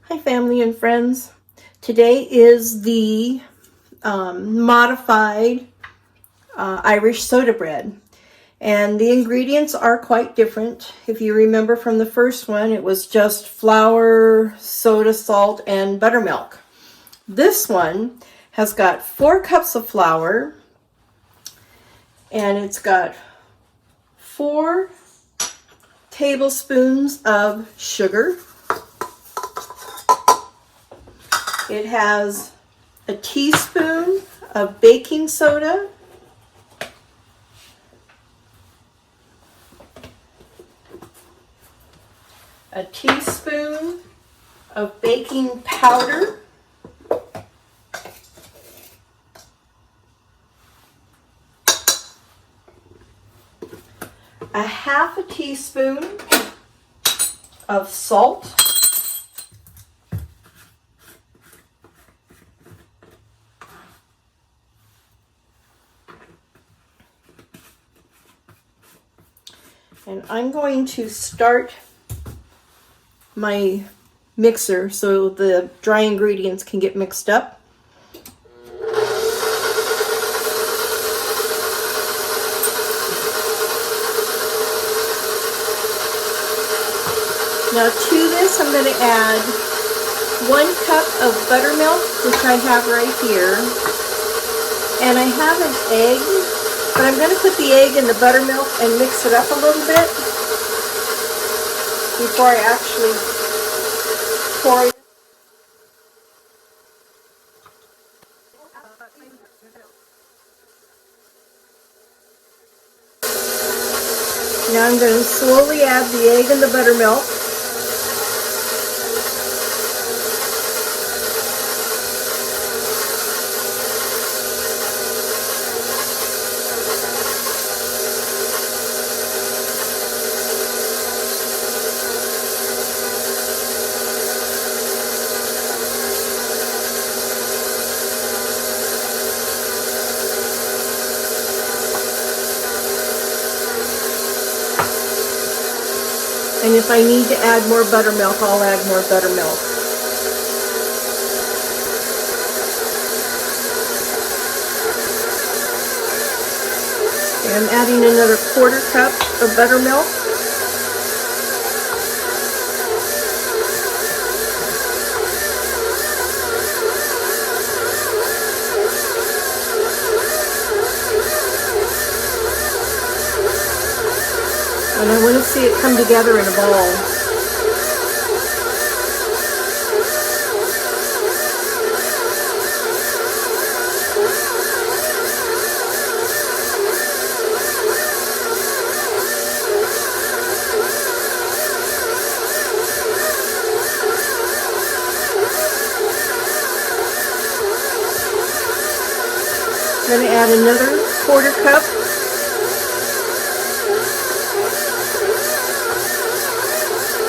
Hi family and friends. Today is the modified Irish soda bread, and the ingredients are quite different. If you remember from the first one, it was just flour, soda, salt, and buttermilk. This one has got 4 cups of flour, and it's got 4 tablespoons of sugar. It has a teaspoon of baking soda, a teaspoon of baking powder, a half a teaspoon of salt, and I'm going to start my mixer so the dry ingredients can get mixed up. Now to this I'm going to add 1 cup of buttermilk, which I have right here, and I have an egg, but I'm going to put the egg in the buttermilk and mix it up a little bit before I actually pour it. Now I'm going to slowly add the egg and the buttermilk. And if I need to add more buttermilk, I'll add more buttermilk. Okay, I'm adding another 1/4 cup of buttermilk. And I want to see it come together in a ball. I'm going to add another 1/4 cup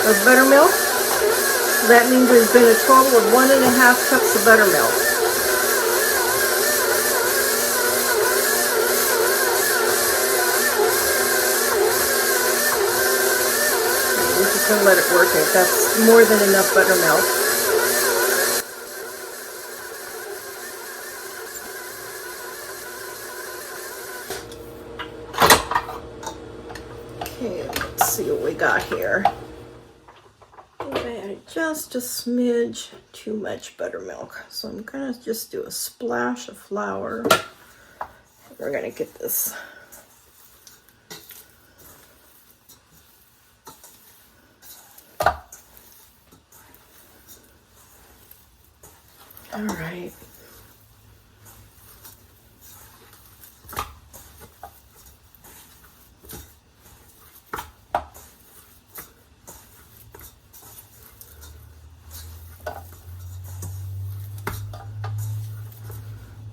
of buttermilk. That means there's been a total of 1½ cups of buttermilk. We're just going to let it work it. That's more than enough buttermilk. Okay, let's see what we got here. Just a smidge too much buttermilk, so I'm gonna just do a splash of flour. We're gonna get this all right.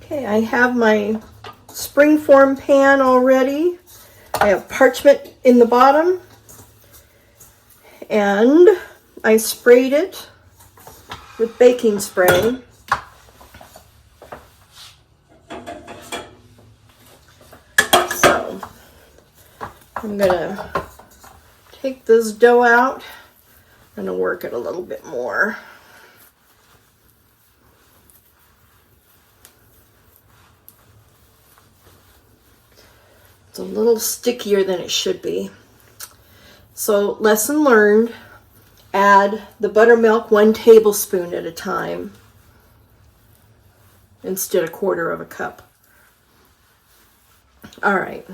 Okay, I have my springform pan already. I have parchment in the bottom, and I sprayed it with baking spray. So I'm gonna take this dough out. I'm gonna work it a little bit more. It's a little stickier than it should be. So lesson learned, add the buttermilk 1 tablespoon at a time instead of 1/4 of a cup. All right.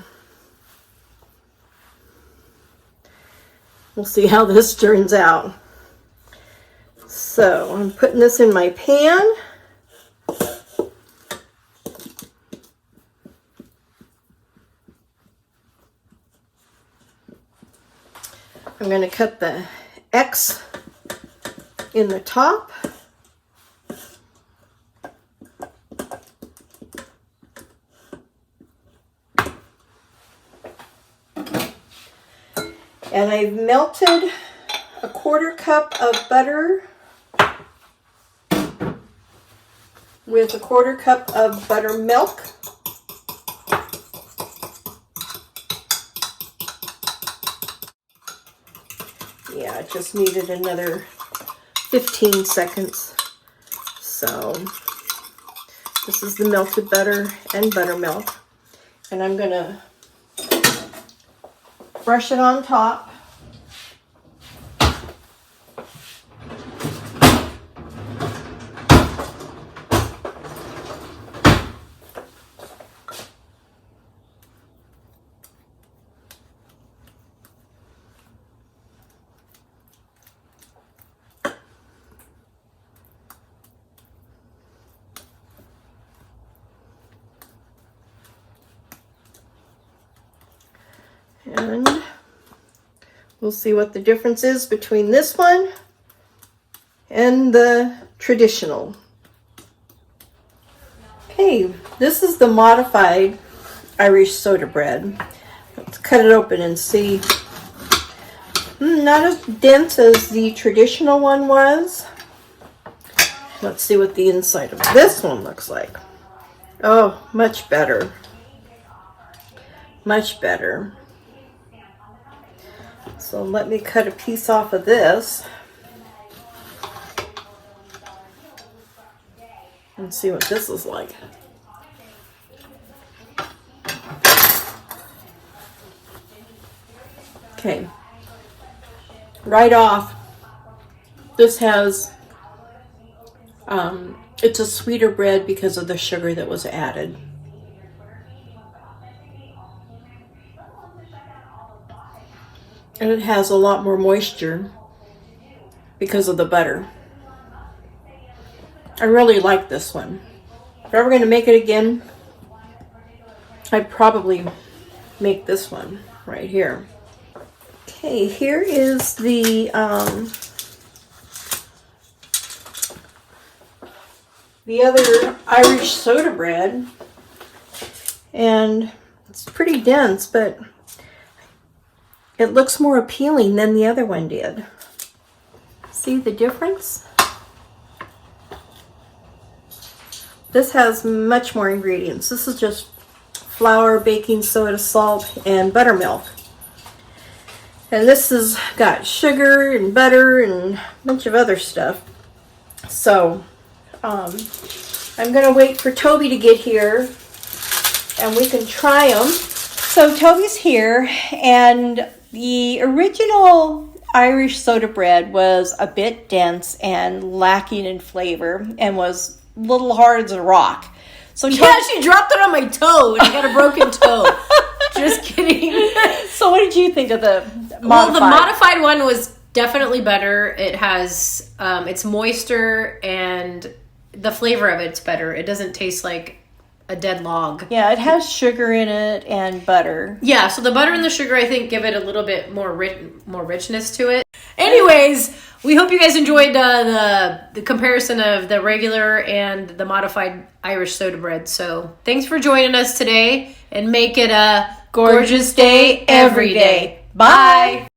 We'll see how this turns out. So I'm putting this in my pan. I'm going to cut the X in the top. And I've melted a 1/4 cup of butter with a 1/4 cup of buttermilk. Yeah, it just needed another 15 seconds. So this is the melted butter and buttermilk. And I'm going to brush it on top. And we'll see what the difference is between this one and the traditional. Okay, this is the modified Irish soda bread. Let's cut it open and see. Not as dense as the traditional one was. Let's see what the inside of this one looks like. Oh, much better. Much better. So let me cut a piece off of this and see what this is like. Okay, right off, this has, it's a sweeter bread because of the sugar that was added. And it has a lot more moisture because of the butter. I really like this one. If I were going to make it again, I'd probably make this one right here. Okay, here is the other Irish soda bread. And it's pretty dense, but it looks more appealing than the other one did. See the difference? This has much more ingredients. This is just flour, baking soda, salt, and buttermilk. And this has got sugar and butter and a bunch of other stuff. So I'm gonna wait for Toby to get here and we can try them. So Toby's here, and the original Irish soda bread was a bit dense and lacking in flavor and was a little hard as a rock. So yeah, she dropped it on my toe and I got a broken toe. Just kidding. So what did you think of the modified? Well, the modified one was definitely better. It has, it's moister and the flavor of it's better. It doesn't taste like a dead log. Yeah, it has sugar in it and butter. Yeah, so the butter and the sugar, I think, give it a little bit more richness to it. Anyways, we hope you guys enjoyed the comparison of the regular and the modified Irish soda bread. So thanks for joining us today, and make it a gorgeous day every day. Bye!